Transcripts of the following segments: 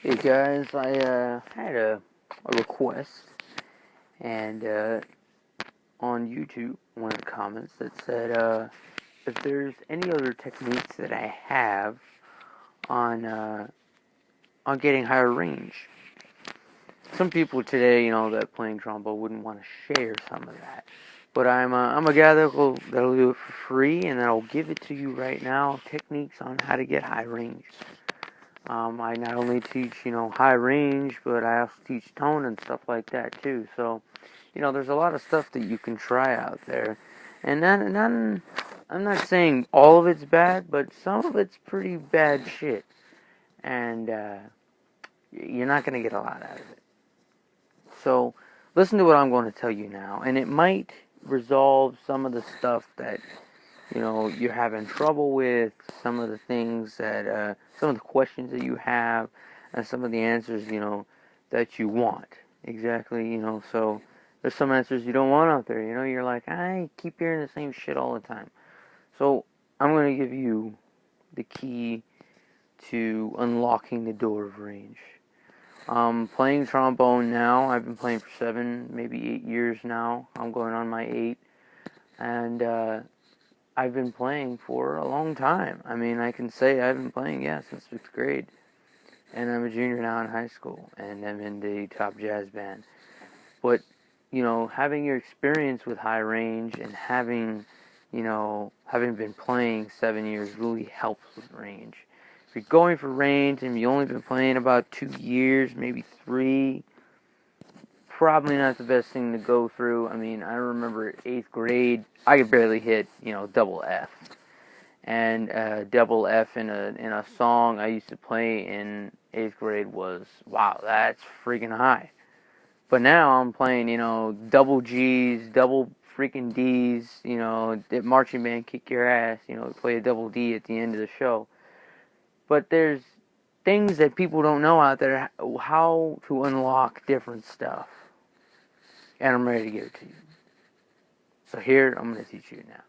Hey guys, I had a request, and on YouTube, one of the comments that said if there's any other techniques that I have on on getting higher range. Some people today, that playing trombone wouldn't want to share some of that, but I'm a guy that'll do it for free, and that'll give it to you right now. Techniques on how to get high range. I not only teach, high range, but I also teach tone and stuff like that too. So, there's a lot of stuff that you can try out there. And I'm not saying all of it's bad, but some of it's pretty bad shit. And you're not going to get a lot out of it. So, listen to what I'm going to tell you now. And it might resolve some of the stuff that you're having trouble with, some of the things that, some of the questions that you have, and some of the answers, that you want. Exactly, so there's some answers you don't want out there, you're like, I keep hearing the same shit all the time. So I'm going to give you the key to unlocking the door of range. Playing trombone now, I've been playing for 7, maybe 8 years now. I'm going on my 8, and, I've been playing for a long time. I mean, I can say I've been playing, since 6th grade. And I'm a junior now in high school, and I'm in the top jazz band. But, having your experience with high range and having been playing 7 years really helps with range. If you're going for range and you've only been playing about 2 years, maybe 3, probably not the best thing to go through. I mean, I remember 8th grade, I could barely hit, double F. And double F in a song I used to play in 8th grade was, wow, that's freaking high. But now I'm playing, double G's, double freaking D's, marching band kick your ass, play a double D at the end of the show. But there's things that people don't know out there, how to unlock different stuff. And I'm ready to give it to you. So here, I'm going to teach you now.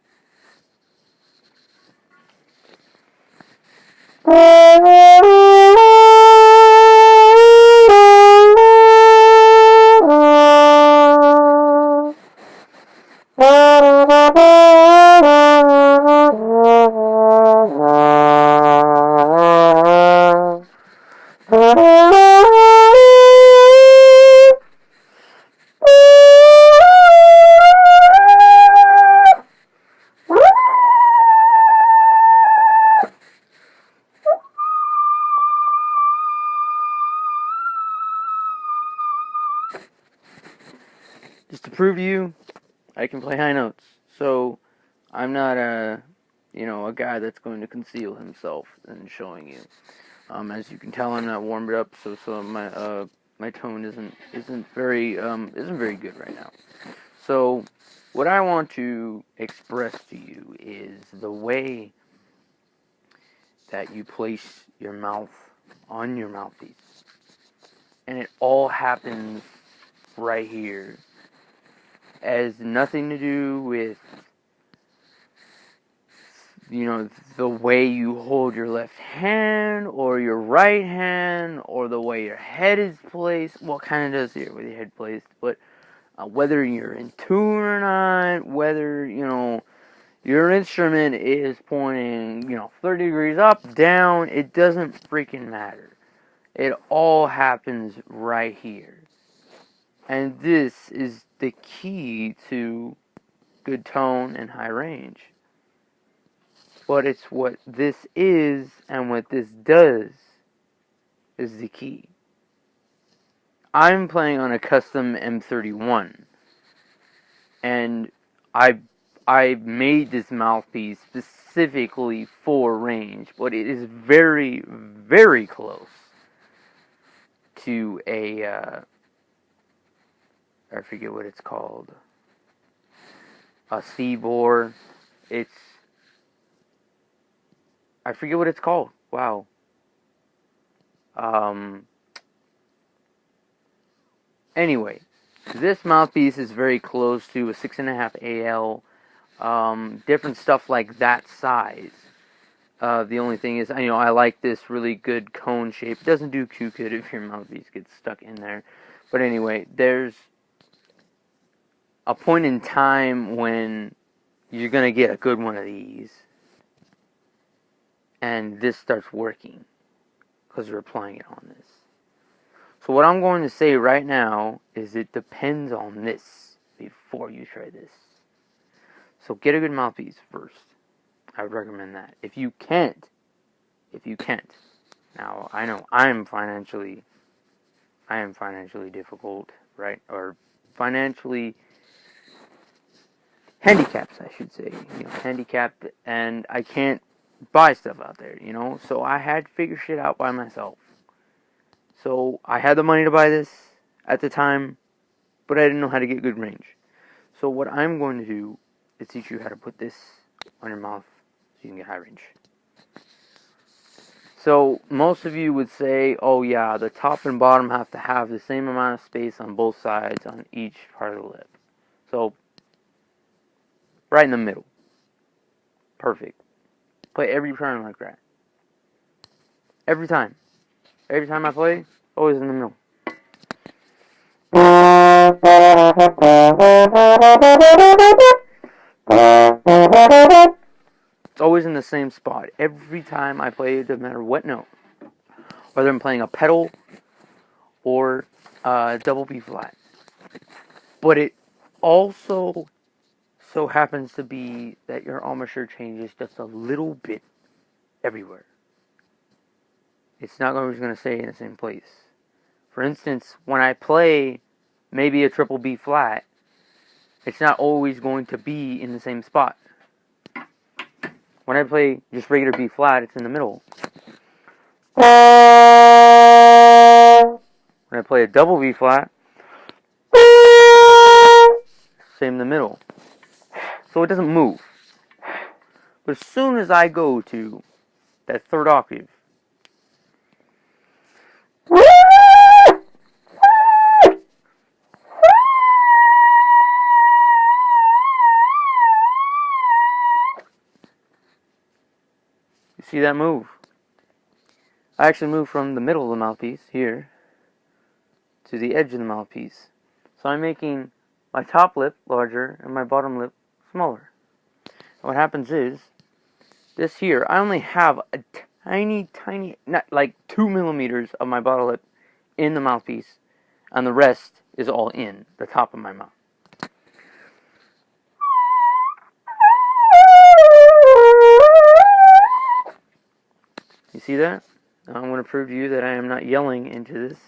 Just to prove to you, I can play high notes. So I'm not a guy that's going to conceal himself and showing you. As you can tell, I'm not warmed up, so my tone isn't very good right now. So what I want to express to you is the way that you place your mouth on your mouthpiece, and it all happens right here. It has nothing to do with the way you hold your left hand or your right hand or the way your head is placed. Well, kind of does here with your head placed, but whether you're in tune or not, whether, your instrument is pointing, 30 degrees up, down, it doesn't freaking matter. It all happens right here. And this is the key to good tone and high range. But it's what this is and what this does is the key. I'm playing on a custom M31, and I made this mouthpiece specifically for range, but it is very, very close to I forget what it's called, a C-bore. I forget what it's called. Wow. Anyway, this mouthpiece is very close to a 6.5 AL. Different stuff like that size. The only thing is, I like this really good cone shape. It doesn't do too good if your mouthpiece gets stuck in there. But anyway, there's a point in time when you're going to get a good one of these. And this starts working because we're applying it on this. So what I'm going to say right now is it depends on this before you try this. So get a good mouthpiece first. I would recommend that. If you can't, now I know I am financially difficult, right? Or financially handicapped, I should say. Handicapped, and I can't buy stuff out there, So I had to figure shit out by myself. So I had the money to buy this at the time, but I didn't know how to get good range. So what I'm going to do is teach you how to put this on your mouth so you can get high range. So most of you would say, oh yeah, the top and bottom have to have the same amount of space on both sides on each part of the lip. So right in the middle. Perfect. Play every turn like that. Every time. Every time I play, always in the middle. It's always in the same spot. Every time I play, it doesn't matter what note. Whether I'm playing a pedal or double B flat. But it also so happens to be that your embouchure changes just a little bit everywhere. It's not always going to stay in the same place. For instance, when I play maybe a triple B flat, it's not always going to be in the same spot. When I play just regular B flat, it's in the middle. When I play a double B flat, same in the middle. So it doesn't move. But as soon as I go to that third octave, you see that move? I actually move from the middle of the mouthpiece, here, to the edge of the mouthpiece. So I'm making my top lip larger and my bottom lip smaller. And what happens is, this here, I only have a tiny, not like 2 millimeters of my bottom lip in the mouthpiece, and the rest is all in the top of my mouth. You see that? Now I'm going to prove to you that I am not yelling into this.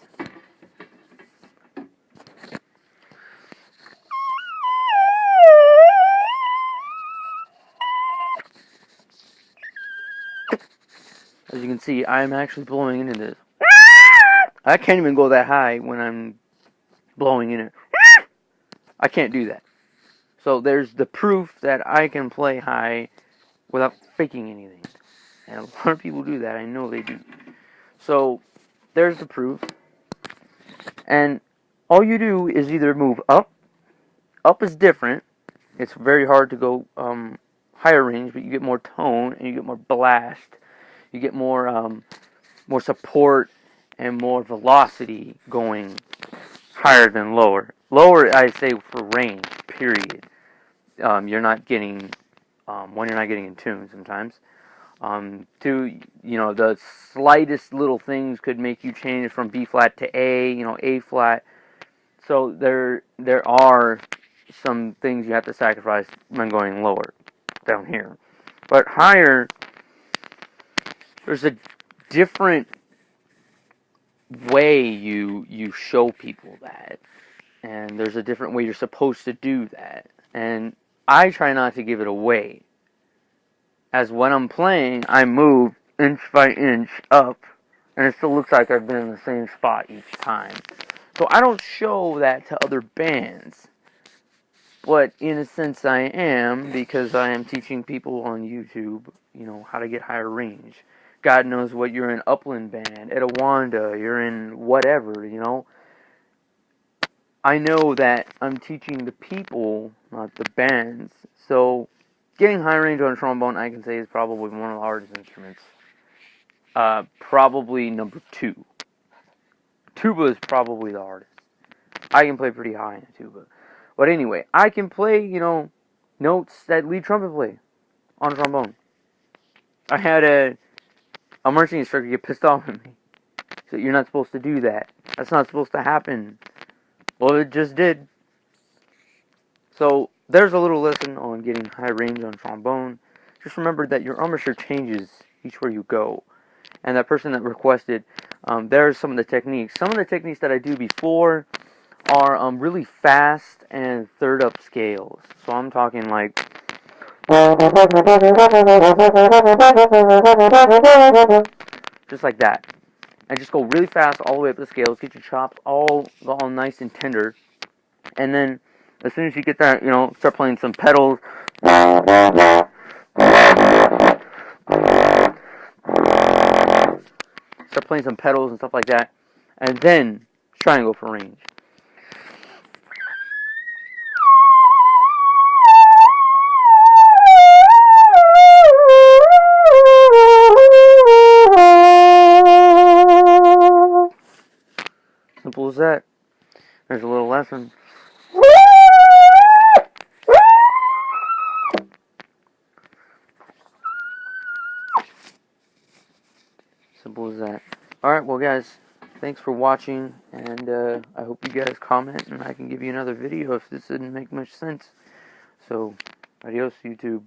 As you can see, I'm actually blowing into this. I can't even go that high when I'm blowing in it. I can't do that. So there's the proof that I can play high without faking anything. And a lot of people do that. I know they do. So there's the proof. And all you do is either move up. Up is different. It's very hard to go higher range, but you get more tone and you get more blast. You get more support and more velocity going higher than lower. Lower, I say, for range, period. You're not getting, one, you're not getting in tune sometimes. Two, the slightest little things could make you change from B flat to A, A flat. So there are some things you have to sacrifice when going lower, down here. But higher, there's a different way you show people that. And there's a different way you're supposed to do that. And I try not to give it away. As when I'm playing, I move inch by inch up, and it still looks like I've been in the same spot each time. So I don't show that to other bands. But in a sense I am, because I am teaching people on YouTube, how to get higher range. God knows what you're in Upland Band, Etowanda, you're in whatever, I know that I'm teaching the people, not the bands. So getting high range on a trombone, I can say, is probably one of the hardest instruments. Probably number 2. Tuba is probably the hardest. I can play pretty high in a tuba. But anyway, I can play, notes that lead trumpet play on a trombone. I had a marching instructor get pissed off at me. So you're not supposed to do that. That's not supposed to happen. Well, it just did. So there's a little lesson on getting high range on trombone. Just remember that your embouchure changes each where you go. And that person that requested, there's some of the techniques. Some of the techniques that I do before are really fast and third up scales. So I'm talking like just like that. And just go really fast all the way up the scales. Get your chops all nice and tender. And then as soon as you get that, start playing some pedals. Start playing some pedals and stuff like that. And then try and go for range. Simple as that. There's a little lesson. Simple as that. Alright, well guys, thanks for watching, and I hope you guys comment and I can give you another video if this didn't make much sense. So, adios YouTube.